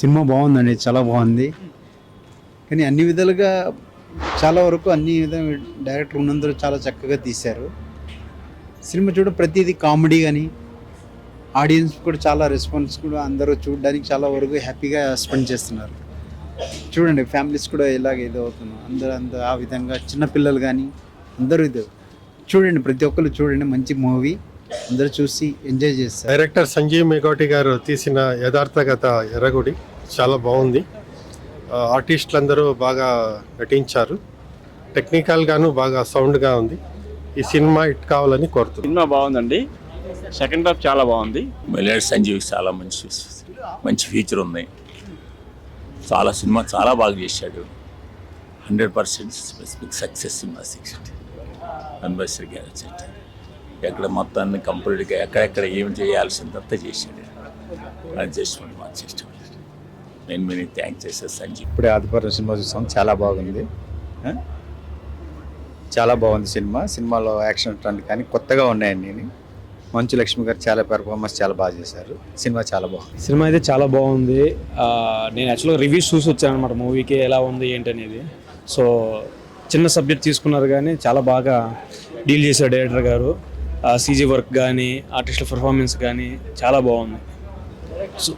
Cinema బాగుందండి, చాలా బాగుంది. కానీ అన్ని విధాలుగా చాలా వరకు అన్ని విధంగా డైరెక్టర్ ఉన్నందరూ చాలా చక్కగా తీశారు. సినిమా ప్రతిదీ కామెడీ కానీ ఆడియన్స్ కూడా చాలా రెస్పాన్స్ కూడా అందరూ చూడడానికి చాలా వరకు హ్యాపీగా స్పెండ్ చేస్తున్నారు. చూడండి ఫ్యామిలీస్ కూడా ఇలాగ ఇది అవుతున్నారు, అందరూ ఆ విధంగా చిన్నపిల్లలు కానీ అందరూ ఇది చూడండి, ప్రతి ఒక్కరు చూడండి, మంచి మూవీ, అందరూ చూసి ఎంజాయ్ చేస్తారు. డైరెక్టర్ సంజీవ్ మేఘోటి గారు తీసిన యథార్థగత ఎర్రగుడి చాలా బాగుంది. ఆర్టిస్టులు అందరూ బాగా నటించారు. టెక్నికల్గాను బాగా సౌండ్గా ఉంది. ఈ సినిమా హిట్ కావాలని కోరుతుంది. సినిమా బాగుందండి, సెకండ్ హాఫ్ చాలా బాగుంది. మలయాళ సంజీవ్ చాలా మంచి ఫ్యూచర్ ఉంది. చాలా సినిమా చాలా బాగా చేశాడు. 100% స్పెసిఫిక్ సక్సెస్ సినిమా 60 అన్వర్సరీ గ్యారెంటీ. ఎక్కడ మొత్తాన్ని కంప్లీట్గా ఎక్కడెక్కడ ఏం చేయాల్సిందంతా చేశాడు. అడ్జస్ట్మెంట్ మార్చేస్తాడు. నేను థ్యాంక్స్ చేశాను సంజీవ్. ఇప్పుడే ఆదిపర్వం సినిమా చూసాం, చాలా బాగుంది. చాలా బాగుంది సినిమాలో యాక్షన్ స్టంట్ కానీ కొత్తగా ఉన్నాయండి. మంచు లక్ష్మి గారు చాలా పెర్ఫార్మెన్స్ చాలా బాగా చేశారు. సినిమా చాలా బాగుంది. సినిమా అయితే చాలా బాగుంది. నేను యాక్చువల్గా రివ్యూస్ చూసి వచ్చాను అనమాట మూవీకి ఎలా ఉంది ఏంటి అనేది. సో చిన్న సబ్జెక్ట్ తీసుకున్నారు కానీ చాలా బాగా డీల్ చేశారు డైరెక్టర్ గారు. సీజీ వర్క్ కానీ ఆర్టిస్టుల పర్ఫార్మెన్స్ కానీ చాలా బాగుంది. సో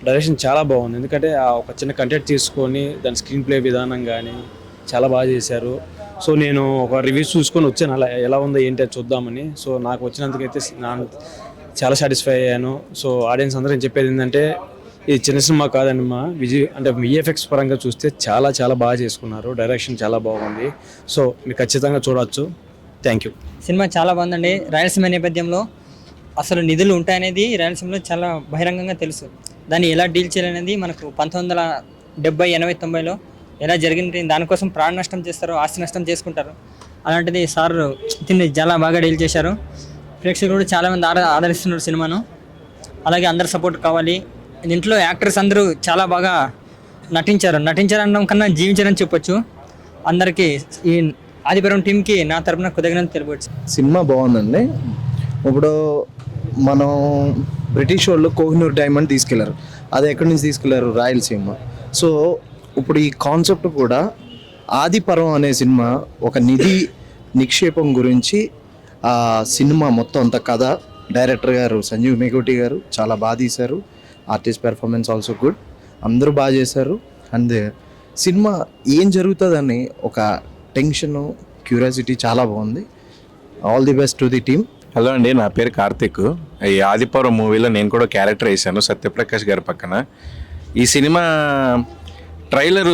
డైరెక్షన్ చాలా బాగుంది, ఎందుకంటే ఒక చిన్న కంటెంట్ తీసుకొని దాని స్క్రీన్ ప్లే విధానం కానీ చాలా బాగా చేశారు. సో నేను ఒక రివ్యూస్ చూసుకొని వచ్చాను అలా ఎలా ఉందో ఏంటి అది చూద్దామని. సో నాకు వచ్చినందుకైతే చాలా సాటిస్ఫై అయ్యాను. సో ఆడియన్స్ అందరూ చెప్పేది ఏంటంటే ఇది చిన్న సినిమా కాదండి, అంటే విఎఫ్ఎక్స్ పరంగా చూస్తే చాలా చాలా బాగా చేసుకున్నారు. డైరెక్షన్ చాలా బాగుంది. సో మీరు ఖచ్చితంగా చూడవచ్చు. Thank you. సినిమా చాలా బాగుందండి. రాయలసీమ నేపథ్యంలో అసలు నిధులు ఉంటాయనేది రాయలసీమలో చాలా బహిరంగంగా తెలుసు. దాన్ని ఎలా డీల్ చేయాలనేది మనకు 1970, 80, 90లో ఎలా జరిగింది. దానికోసం ప్రాణ నష్టం చేస్తారు, ఆస్తి నష్టం చేసుకుంటారు. అలాంటిది సార్ దీన్ని చాలా బాగా డీల్ చేశారు. ప్రేక్షకులు కూడా చాలామంది ఆదరిస్తున్నారు సినిమాను. అలాగే అందరు సపోర్ట్ కావాలి. దీంట్లో యాక్టర్స్ అందరూ చాలా బాగా నటించారనడం కన్నా జీవించారని చెప్పొచ్చు. అందరికీ ఈ ఆదిపర్వం టీంకి నా తరపున కృతజ్ఞతలు తెలుపవచ్చు. సినిమా బాగుందండి. ఇప్పుడు మనం బ్రిటిష్ వాళ్ళు కోహినూర్ డైమండ్ తీసుకెళ్లారు. అది ఎక్కడి నుంచి తీసుకెళ్లారు? రాయలసీమ. సో ఇప్పుడు ఈ కాన్సెప్ట్ కూడా ఆదిపర్వం అనే సినిమా ఒక నిధి నిక్షేపం గురించి ఆ సినిమా మొత్తం అంత కథ డైరెక్టర్ గారు సంజీవ్ మేఘోటి గారు చాలా బాగా తీశారు. ఆర్టిస్ట్ పెర్ఫార్మెన్స్ ఆల్సో గుడ్, అందరూ బాగా చేశారు. అండ్ సినిమా ఏం జరుగుతుందని ఒక టెన్షన్, క్యూరియాసిటీ చాలా బాగుంది. All the best to the team. Hello అండి, నా పేరు కార్తిక్. ఈ ఆదిపర్వం మూవీలో నేను కూడా క్యారెక్టర్ వేసాను సత్యప్రకాష్ గారి పక్కన. ఈ సినిమా ట్రైలరు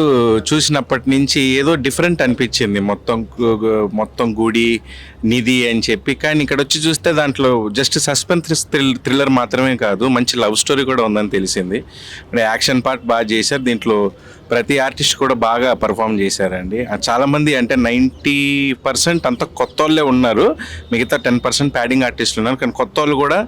చూసినప్పటి నుంచి ఏదో డిఫరెంట్ అనిపించింది. మొత్తం గుడి నిధి అని చెప్పి. కానీ ఇక్కడ వచ్చి చూస్తే దాంట్లో జస్ట్ సస్పెన్స్ థ్రిల్లర్ మాత్రమే కాదు, మంచి లవ్ స్టోరీ కూడా ఉందని తెలిసింది. యాక్షన్ పార్ట్ బాగా చేశారు. దీంట్లో ప్రతి ఆర్టిస్ట్ కూడా బాగా పర్ఫామ్ చేశారండి. చాలామంది అంటే 90% అంతా కొత్త వాళ్ళే ఉన్నారు, మిగతా 10% ప్యాడింగ్ ఆర్టిస్టులు ఉన్నారు. కానీ కొత్త వాళ్ళు కూడా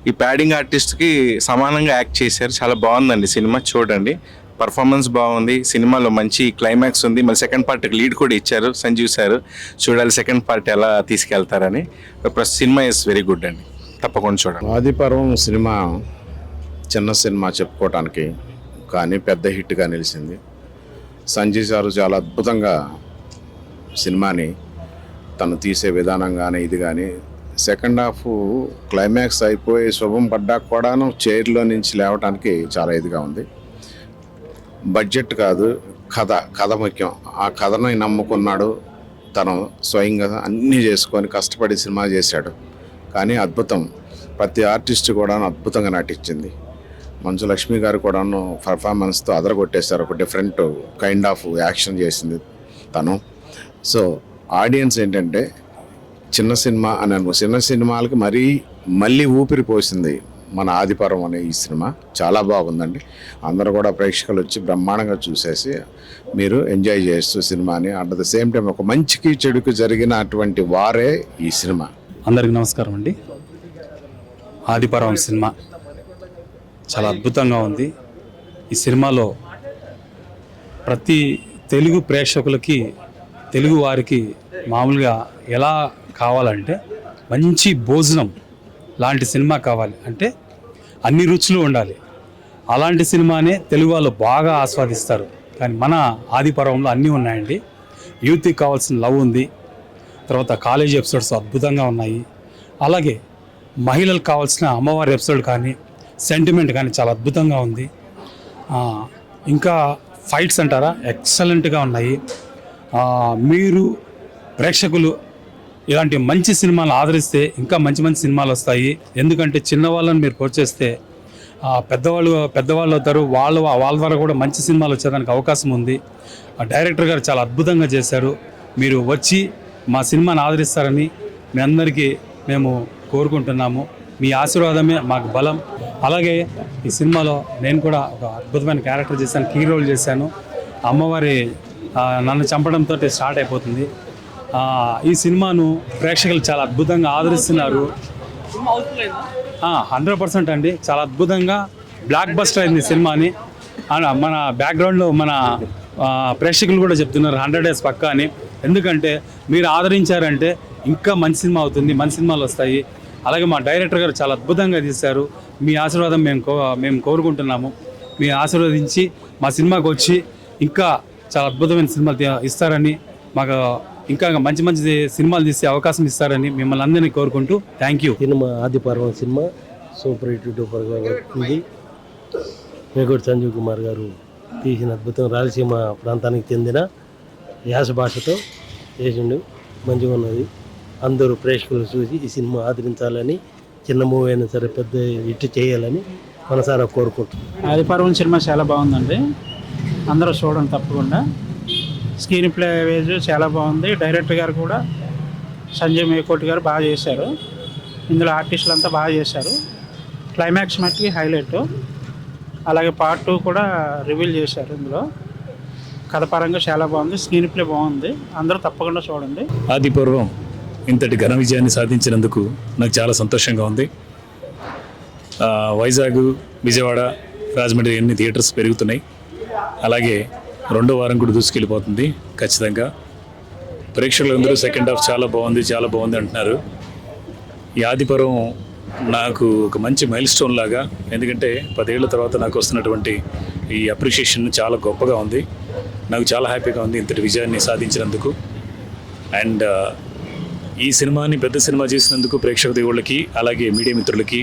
ఈ ప్యాడింగ్ ఆర్టిస్ట్కి సమానంగా యాక్ట్ చేశారు. చాలా బాగుందండి సినిమా, చూడండి. పర్ఫార్మెన్స్ బాగుంది. సినిమాలో మంచి క్లైమాక్స్ ఉంది. మళ్ళీ సెకండ్ పార్ట్కి లీడ్ కూడా ఇచ్చారు సంజీవ్ సార్. చూడాలి సెకండ్ పార్ట్ ఎలా తీసుకెళ్తారని. సినిమా ఇస్ వెరీ గుడ్ అండి, తప్పకుండా చూడండి. ఆదిపర్వం సినిమా చిన్న సినిమా చెప్పుకోవటానికి కానీ పెద్ద హిట్గా నిలిచింది. సంజయ్ సారు చాలా అద్భుతంగా సినిమాని తను తీసే విధానం కానీ ఇది కానీ. సెకండ్ హాఫ్ క్లైమాక్స్ అయిపోయి శుభం పడ్డా కూడాను చైర్లో నుంచి లేవటానికి చాలా ఇదిగా ఉంది. బడ్జెట్ కాదు, కథ ముఖ్యం. ఆ కథను నమ్ముకున్నాడు తను, స్వయంగా అన్నీ చేసుకొని కష్టపడి సినిమా చేశాడు. కానీ అద్భుతం, ప్రతి ఆర్టిస్ట్ కూడా అద్భుతంగా నటించింది. మంచు లక్ష్మి గారు కూడాను పర్ఫార్మెన్స్తో అదరగొట్టేశారు. ఒక డిఫరెంట్ కైండ్ ఆఫ్ యాక్షన్ చేసింది తను. సో ఆడియన్స్ ఏంటంటే చిన్న సినిమా అని చిన్న సినిమాలకి మళ్ళీ ఊపిరి పోసింది మన ఆదిపర్వం అనే ఈ సినిమా. చాలా బాగుందండి. అందరూ కూడా ప్రేక్షకులు వచ్చి బ్రహ్మాండంగా చూసేసి మీరు ఎంజాయ్ చేస్తూ సినిమాని. అట్ ద సేమ్ టైం ఒక మంచికి చెడుకు జరిగినటువంటి వారే ఈ సినిమా. అందరికీ నమస్కారం అండి. ఆదిపర్వం సినిమా చాలా అద్భుతంగా ఉంది. ఈ సినిమాలో ప్రతి తెలుగు ప్రేక్షకులకి, తెలుగు వారికి మామూలుగా ఎలా కావాలంటే మంచి భోజనం లాంటి సినిమా కావాలి. అంటే అన్ని రుచులు ఉండాలి. అలాంటి సినిమానే తెలుగు వాళ్ళు బాగా ఆస్వాదిస్తారు. కానీ మన ఆదిపర్వంలో అన్నీ ఉన్నాయండి. యూత్కి కావాల్సిన లవ్ ఉంది, తర్వాత కాలేజ్ ఎపిసోడ్స్ అద్భుతంగా ఉన్నాయి, అలాగే మహిళలకు కావాల్సిన అమ్మవారి ఎపిసోడ్ కానీ సెంటిమెంట్ కానీ చాలా అద్భుతంగా ఉంది. ఇంకా ఫైట్స్ అంటారా ఎక్సలెంట్గా ఉన్నాయి. మీరు ప్రేక్షకులు ఇలాంటి మంచి సినిమాలు ఆదరిస్తే ఇంకా మంచి మంచి సినిమాలు వస్తాయి. ఎందుకంటే చిన్నవాళ్ళని మీరు ప్రోత్సహిస్తే పెద్దవాళ్ళు అవుతారు. వాళ్ళ ద్వారా కూడా మంచి సినిమాలు వచ్చేదానికి అవకాశం ఉంది. డైరెక్టర్ గారు చాలా అద్భుతంగా చేశారు. మీరు వచ్చి మా సినిమాని ఆదరిస్తారని మీ అందరికీ మేము కోరుకుంటున్నాము. మీ ఆశీర్వాదమే మాకు బలం. అలాగే ఈ సినిమాలో నేను కూడా ఒక అద్భుతమైన క్యారెక్టర్ చేశాను, కీ రోల్ చేశాను. అమ్మవారి నన్ను చంపడంతో స్టార్ట్ అయిపోతుంది. ఈ సినిమాను ప్రేక్షకులు చాలా అద్భుతంగా ఆదరిస్తున్నారు. 100% అండి, చాలా అద్భుతంగా బ్లాక్ బస్టర్ అయింది సినిమాని. మన బ్యాక్గ్రౌండ్లో మన ప్రేక్షకులు కూడా చెప్తున్నారు 100 days పక్కా అని. ఎందుకంటే మీరు ఆదరించారంటే ఇంకా మంచి సినిమా అవుతుంది, మంచి సినిమాలు వస్తాయి. అలాగే మా డైరెక్టర్ గారు చాలా అద్భుతంగా తీశారు. మీ ఆశీర్వాదం మేము కోరుకుంటున్నాము. మీ ఆశీర్వదించి మా సినిమాకి వచ్చి ఇంకా చాలా అద్భుతమైన సినిమాలు ఇస్తారని, మాకు ఇంకా మంచి మంచి సినిమాలు తీసే అవకాశం ఇస్తారని మిమ్మల్ని అందరినీ కోరుకుంటూ thank you. Cinema Adiparvam cinema super hit డూపర్గా ఉంది. మేగోడి సంజీవ్ కుమార్ గారు తీసిన అద్భుతం, రాయలసీమ ప్రాంతానికి చెందిన యాస భాషతో చేసిండు, మంచిగా ఉన్నది. అందరూ ప్రేక్షకులు చూసి ఈ సినిమా ఆదరించాలని, చిన్న మూవీ అయినా సరే పెద్ద హిట్ చేయాలని మనసారా కోరుకుంటున్నాం. ఆదిపర్వం సినిమా చాలా బాగుందండి, అందరూ చూడండి తప్పకుండా. స్క్రీన్ ప్లే వేజ్ చాలా బాగుంది. డైరెక్టర్ గారు కూడా సంజయ్ మేకోటి గారు బాగా చేశారు. ఇందులో ఆర్టిస్టులు అంతా బాగా చేశారు. క్లైమాక్స్ మట్టికి హైలైట్. అలాగే పార్ట్ 2 కూడా రివీల్ చేశారు. ఇందులో కథ పరంగా చాలా బాగుంది, స్క్రీన్ ప్లే బాగుంది. అందరూ తప్పకుండా చూడండి. ఆదిపర్వం ఇంతటి ఘన విజయాన్ని సాధించినందుకు నాకు చాలా సంతోషంగా ఉంది. వైజాగ్, విజయవాడ, రాజమండ్రి ఎన్ని థియేటర్స్ పెరుగుతున్నాయి. అలాగే 2వ వారం కూడా దూసుకెళ్ళిపోతుంది. ఖచ్చితంగా ప్రేక్షకులందరూ సెకండ్ హాఫ్ చాలా బాగుంది అంటున్నారు. ఈ ఆదిపర్వం నాకు ఒక మంచి మైల్ స్టోన్ లాగా, ఎందుకంటే 10 ఏళ్ల తర్వాత నాకు వస్తున్నటువంటి ఈ అప్రిషియేషన్ చాలా గొప్పగా ఉంది. నాకు చాలా హ్యాపీగా ఉంది ఇంతటి విజయాన్ని సాధించినందుకు. అండ్ ఈ సినిమాని పెద్ద సినిమా చేసినందుకు ప్రేక్షక దేవుళ్ళకి, అలాగే మీడియా మిత్రులకి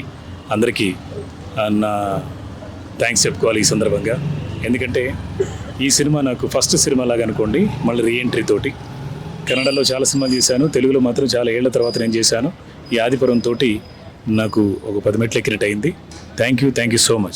అందరికీ నా థ్యాంక్స్ చెప్పుకోవాలి ఈ సందర్భంగా. ఎందుకంటే ఈ సినిమా నాకు ఫస్ట్ సినిమా లాగా అనుకోండి, మళ్ళీ రీఎంట్రీ తోటి. కన్నడలో చాలా సినిమాలు చేశాను, తెలుగులో మాత్రం చాలా ఏళ్ల తర్వాత నేను చేశాను. ఈ ఆదిపర్వం తోటి నాకు ఒక 10 మెట్లు ఎక్కినట్టు అయింది. Thank you so much.